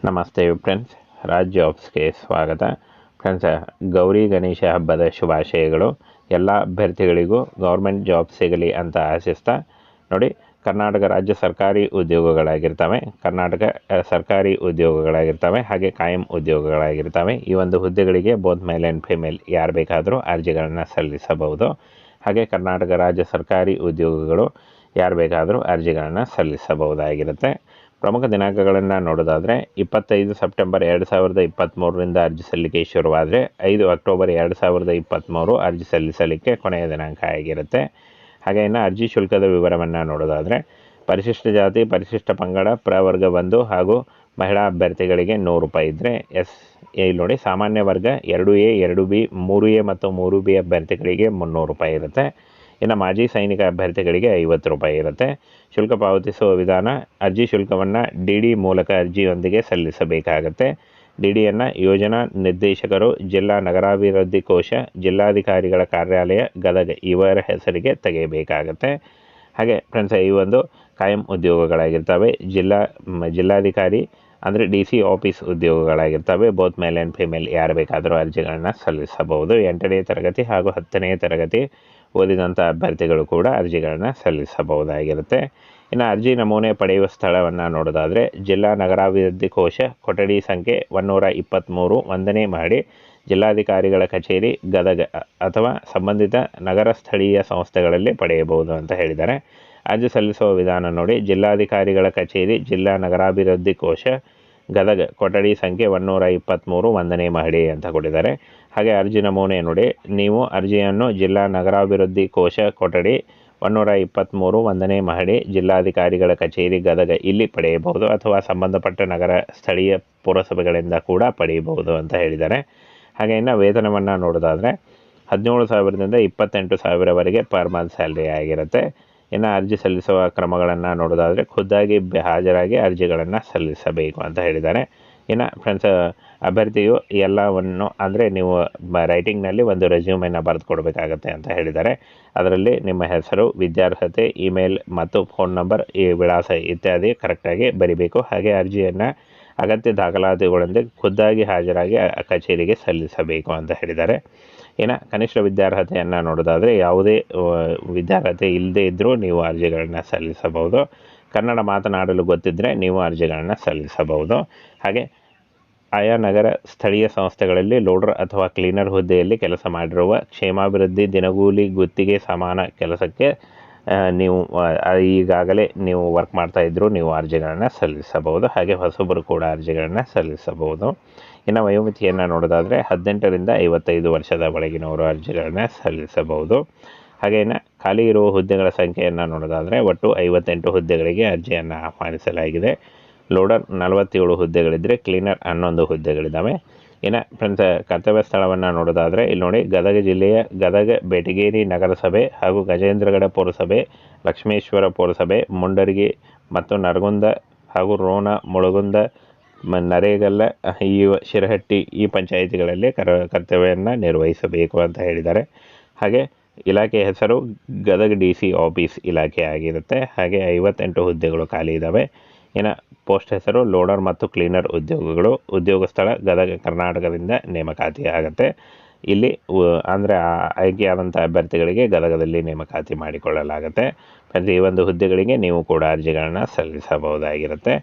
ನಮಸ್ತೆ ಫ್ರೆಂಡ್ಸ್, ರಾಜ್ ಜಾಬ್ಸ್ಗೆ ಸ್ವಾಗತ. ಫ್ರೆಂಡ್ಸ್, ಗೌರಿ ಗಣೇಶ ಹಬ್ಬದ ಶುಭಾಶಯಗಳು. ಎಲ್ಲ ಅಭ್ಯರ್ಥಿಗಳಿಗೂ ಗೌರ್ಮೆಂಟ್ ಜಾಬ್ ಸಿಗಲಿ ಅಂತ ಆಶಿಸ್ತಾ ನೋಡಿ, ಕರ್ನಾಟಕ ರಾಜ್ಯ ಸರ್ಕಾರಿ ಉದ್ಯೋಗಗಳಾಗಿರ್ತವೆ, ಕರ್ನಾಟಕ ಸರ್ಕಾರಿ ಉದ್ಯೋಗಗಳಾಗಿರ್ತವೆ, ಹಾಗೆ ಕಾಯಂ ಉದ್ಯೋಗಗಳಾಗಿರ್ತವೆ. ಈ ಒಂದು ಹುದ್ದೆಗಳಿಗೆ ಬೋತ್ ಮೇಲ್ ಆ್ಯಂಡ್ ಫಿಮೇಲ್ ಯಾರು ಬೇಕಾದರೂ ಅರ್ಜಿಗಳನ್ನು ಸಲ್ಲಿಸಬಹುದು. ಹಾಗೆ ಕರ್ನಾಟಕ ರಾಜ್ಯ ಸರ್ಕಾರಿ ಉದ್ಯೋಗಗಳು ಯಾರು ಬೇಕಾದರೂ ಅರ್ಜಿಗಳನ್ನು ಸಲ್ಲಿಸಬಹುದಾಗಿರುತ್ತೆ. ಪ್ರಮುಖ ದಿನಾಂಕಗಳನ್ನು ನೋಡೋದಾದರೆ 25 ಸೆಪ್ಟೆಂಬರ್ 2023ರಿಂದ ಅರ್ಜಿ ಸಲ್ಲಿಕೆ ಶುರುವಾದರೆ 5 ಅಕ್ಟೋಬರ್ 2023 ಅರ್ಜಿ ಸಲ್ಲಿಸಲಿಕ್ಕೆ ಕೊನೆಯ ದಿನಾಂಕ ಆಗಿರುತ್ತೆ. ಹಾಗೆ ಇನ್ನು ಅರ್ಜಿ ಶುಲ್ಕದ ವಿವರವನ್ನು ನೋಡೋದಾದರೆ ಪರಿಶಿಷ್ಟ ಜಾತಿ, ಪರಿಶಿಷ್ಟ ಪಂಗಡ, ಪ್ರವರ್ಗ 1 ಹಾಗೂ ಮಹಿಳಾ ಅಭ್ಯರ್ಥಿಗಳಿಗೆ 100 ರೂಪಾಯಿ ಇದ್ದರೆ, ಇಲ್ಲಿ ನೋಡಿ ಸಾಮಾನ್ಯ ವರ್ಗ 2A, 2B, 3A ಮತ್ತು 3B ಅಭ್ಯರ್ಥಿಗಳಿಗೆ 300 ರೂಪಾಯಿ ಇರುತ್ತೆ. ಇನ್ನು ಮಾಜಿ ಸೈನಿಕ ಅಭ್ಯರ್ಥಿಗಳಿಗೆ 50 ರೂಪಾಯಿ ಇರುತ್ತೆ. ಶುಲ್ಕ ಪಾವತಿಸುವ ವಿಧಾನ: ಅರ್ಜಿ ಶುಲ್ಕವನ್ನು DD ಮೂಲಕ ಅರ್ಜಿಯೊಂದಿಗೆ ಸಲ್ಲಿಸಬೇಕಾಗತ್ತೆ. DDಯನ್ನು ಯೋಜನಾ ನಿರ್ದೇಶಕರು, ಜಿಲ್ಲಾ ನಗರಾಭಿವೃದ್ಧಿ ಕೋಶ, ಜಿಲ್ಲಾಧಿಕಾರಿಗಳ ಕಾರ್ಯಾಲಯ ಗದಗ ಇವರ ಹೆಸರಿಗೆ ತೆಗೆಯಬೇಕಾಗತ್ತೆ. ಹಾಗೆ ಫ್ರೆಂಡ್ಸ್, ಈ ಒಂದು ಕಾಯಂ ಉದ್ಯೋಗಗಳಾಗಿರ್ತವೆ. ಜಿಲ್ಲಾಧಿಕಾರಿ ಅಂದರೆ DC ಆಫೀಸ್ ಉದ್ಯೋಗಗಳಾಗಿರ್ತವೆ. ಬೋತ್ ಮೇಲ್ ಆ್ಯಂಡ್ ಫಿಮೇಲ್ ಯಾರು ಬೇಕಾದರೂ ಅರ್ಜಿಗಳನ್ನು ಸಲ್ಲಿಸಬಹುದು. 8ನೇ ತರಗತಿ ಹಾಗೂ 10ನೇ ತರಗತಿ ಓದಿದಂಥ ಅಭ್ಯರ್ಥಿಗಳು ಕೂಡ ಅರ್ಜಿಗಳನ್ನು ಸಲ್ಲಿಸಬಹುದಾಗಿರುತ್ತೆ. ಇನ್ನು ಅರ್ಜಿ ನಮೂನೆ ಪಡೆಯುವ ಸ್ಥಳವನ್ನು ನೋಡೋದಾದರೆ ಜಿಲ್ಲಾ ನಗರಾಭಿವೃದ್ಧಿ ಕೋಶ, ಕೊಠಡಿ ಸಂಖ್ಯೆ 123, 1ನೇ ಮಹಡಿ, ಜಿಲ್ಲಾಧಿಕಾರಿಗಳ ಕಚೇರಿ ಗದಗ ಅಥವಾ ಸಂಬಂಧಿತ ನಗರ ಸ್ಥಳೀಯ ಸಂಸ್ಥೆಗಳಲ್ಲಿ ಪಡೆಯಬಹುದು ಅಂತ ಹೇಳಿದ್ದಾರೆ. ಅರ್ಜಿ ಸಲ್ಲಿಸುವ ವಿಧಾನ ನೋಡಿ: ಜಿಲ್ಲಾಧಿಕಾರಿಗಳ ಕಚೇರಿ, ಜಿಲ್ಲಾ ನಗರಾಭಿವೃದ್ಧಿ ಕೋಶ, ಗದಗ, ಕೊಠಡಿ ಸಂಖ್ಯೆ 123, 1ನೇ ಮಹಡಿ ಅಂತ ಕೊಟ್ಟಿದ್ದಾರೆ. ಹಾಗೆ ಅರ್ಜಿ ನಮೂನೆ ನೋಡಿ: ನೀವು ಅರ್ಜಿಯನ್ನು ಜಿಲ್ಲಾ ನಗರಾಭಿವೃದ್ಧಿ ಕೋಶ, ಕೊಠಡಿ 123, 1ನೇ ಮಹಡಿ, ಜಿಲ್ಲಾಧಿಕಾರಿಗಳ ಕಚೇರಿ ಗದಗ ಇಲ್ಲಿ ಪಡೆಯಬಹುದು ಅಥವಾ ಸಂಬಂಧಪಟ್ಟ ನಗರ ಸ್ಥಳೀಯ ಪುರಸಭೆಗಳಿಂದ ಕೂಡ ಪಡೆಯಬಹುದು ಅಂತ ಹೇಳಿದ್ದಾರೆ. ಹಾಗೆ ಇನ್ನು ವೇತನವನ್ನು ನೋಡೋದಾದರೆ 17,000ದಿಂದ 28,000ವರೆಗೆ ಪರ್ ಮಂತ್ ಸ್ಯಾಲ್ರಿ ಆಗಿರುತ್ತೆ. ಇನ್ನು ಅರ್ಜಿ ಸಲ್ಲಿಸುವ ಕ್ರಮಗಳನ್ನು ನೋಡೋದಾದರೆ ಖುದ್ದಾಗಿ ಹಾಜರಾಗಿ ಅರ್ಜಿಗಳನ್ನು ಸಲ್ಲಿಸಬೇಕು ಅಂತ ಹೇಳಿದ್ದಾರೆ. ಇನ್ನು ಫ್ರೆಂಡ್ಸ್, ಅಭ್ಯರ್ಥಿಯು ಎಲ್ಲವನ್ನು ಅಂದರೆ ನೀವು ರೈಟಿಂಗ್ನಲ್ಲಿ ಒಂದು ರೆಸ್ಯೂಮನ್ನು ಬರೆದು ಕೊಡಬೇಕಾಗತ್ತೆ ಅಂತ ಹೇಳಿದ್ದಾರೆ. ಅದರಲ್ಲಿ ನಿಮ್ಮ ಹೆಸರು, ವಿದ್ಯಾರ್ಹತೆ, ಇಮೇಲ್ ಮತ್ತು ಫೋನ್ ನಂಬರ್, ಈ ವಿಳಾಸ ಇತ್ಯಾದಿ ಕರೆಕ್ಟಾಗಿ ಬರಿಬೇಕು. ಹಾಗೆ ಅರ್ಜಿಯನ್ನು ಅಗತ್ಯ ದಾಖಲಾತಿಗಳೊಂದಿಗೆ ಖುದ್ದಾಗಿ ಹಾಜರಾಗಿ ಕಚೇರಿಗೆ ಸಲ್ಲಿಸಬೇಕು ಅಂತ ಹೇಳಿದ್ದಾರೆ. ಇನ್ನು ಕನಿಷ್ಠ ವಿದ್ಯಾರ್ಹತೆಯನ್ನು ನೋಡೋದಾದರೆ ಯಾವುದೇ ವಿದ್ಯಾರ್ಹತೆ ಇಲ್ಲದೇ ಇದ್ದರೂ ನೀವು ಅರ್ಜಿಗಳನ್ನು ಸಲ್ಲಿಸಬಹುದು. ಕನ್ನಡ ಮಾತನಾಡಲು ಗೊತ್ತಿದ್ದರೆ ನೀವು ಅರ್ಜಿಗಳನ್ನು ಸಲ್ಲಿಸಬಹುದು. ಹಾಗೆ ಆಯಾ ನಗರ ಸ್ಥಳೀಯ ಸಂಸ್ಥೆಗಳಲ್ಲಿ ಲೋಡರ್ ಅಥವಾ ಕ್ಲೀನರ್ ಹುದ್ದೆಯಲ್ಲಿ ಕೆಲಸ ಮಾಡಿರುವ, ಕ್ಷೇಮಾಭಿವೃದ್ಧಿ ದಿನಗೂಲಿ ಗುತ್ತಿಗೆ ಸಮಾನ ಕೆಲಸಕ್ಕೆ ನೀವು ಈಗಾಗಲೇ ನೀವು ವರ್ಕ್ ಮಾಡ್ತಾ ಇದ್ದರೂ ನೀವು ಅರ್ಜಿಗಳನ್ನು ಸಲ್ಲಿಸಬಹುದು. ಹಾಗೆ ಹೊಸಬರು ಕೂಡ ಅರ್ಜಿಗಳನ್ನು ಸಲ್ಲಿಸಬಹುದು. ಇನ್ನು ವಯೋಮಿತಿಯನ್ನು ನೋಡೋದಾದರೆ 18ರಿಂದ 55 ವರ್ಷದ ಒಳಗಿನವರು ಅರ್ಜಿಗಳನ್ನು ಸಲ್ಲಿಸಬಹುದು. ಹಾಗೆ ಇನ್ನು ಖಾಲಿ ಇರುವ ಹುದ್ದೆಗಳ ಸಂಖ್ಯೆಯನ್ನು ನೋಡೋದಾದರೆ ಒಟ್ಟು 58 ಹುದ್ದೆಗಳಿಗೆ ಅರ್ಜಿಯನ್ನು ಆಹ್ವಾನಿಸಲಾಗಿದೆ. ಲೋಡರ್ 47 ಹುದ್ದೆಗಳಿದ್ದರೆ, ಕ್ಲೀನರ್ 11 ಹುದ್ದೆಗಳಿದ್ದಾವೆ. ಇನ್ನು ಫ್ರೆಂಡ್ಸ್, ಕರ್ತವ್ಯ ಸ್ಥಳವನ್ನು ನೋಡೋದಾದರೆ ಇಲ್ಲಿ ನೋಡಿ: ಗದಗ ಜಿಲ್ಲೆಯ ಗದಗ ಬೆಟಗೇರಿ ನಗರಸಭೆ ಹಾಗೂ ಗಜೇಂದ್ರಗಡ ಪುರಸಭೆ, ಲಕ್ಷ್ಮೇಶ್ವರ ಪುರಸಭೆ, ಮುಂಡರಗಿ ಮತ್ತು ನರಗುಂದ ಹಾಗೂ ರೋಣ, ಮುಳಗುಂದ, ನರೇಗಲ್ಲ, ಶಿರಹಟ್ಟಿ ಈ ಪಂಚಾಯಿತಿಗಳಲ್ಲಿ ಕರ್ತವ್ಯವನ್ನು ನಿರ್ವಹಿಸಬೇಕು ಅಂತ ಹೇಳಿದ್ದಾರೆ. ಹಾಗೆ ಇಲಾಖೆ ಹೆಸರು ಗದಗ DC ಆಫೀಸ್ ಇಲಾಖೆ ಆಗಿರುತ್ತೆ. ಹಾಗೆ 58 ಹುದ್ದೆಗಳು ಖಾಲಿ ಇದ್ದಾವೆ. ಇನ್ನು ಪೋಸ್ಟ್ ಹೆಸರು ಲೋಡರ್ ಮತ್ತು ಕ್ಲೀನರ್ ಉದ್ಯೋಗಗಳು. ಉದ್ಯೋಗ ಸ್ಥಳ ಗದಗ, ಕರ್ನಾಟಕದಿಂದ ನೇಮಕಾತಿ ಆಗುತ್ತೆ. ಇಲ್ಲಿ ಅಂದರೆ ಆಯ್ಕೆಯಾದಂಥ ಅಭ್ಯರ್ಥಿಗಳಿಗೆ ಗದಗದಲ್ಲಿ ನೇಮಕಾತಿ ಮಾಡಿಕೊಳ್ಳಲಾಗುತ್ತೆ. ಈ ಒಂದು ಹುದ್ದೆಗಳಿಗೆ ನೀವು ಕೂಡ ಅರ್ಜಿಗಳನ್ನು ಸಲ್ಲಿಸಬಹುದಾಗಿರುತ್ತೆ.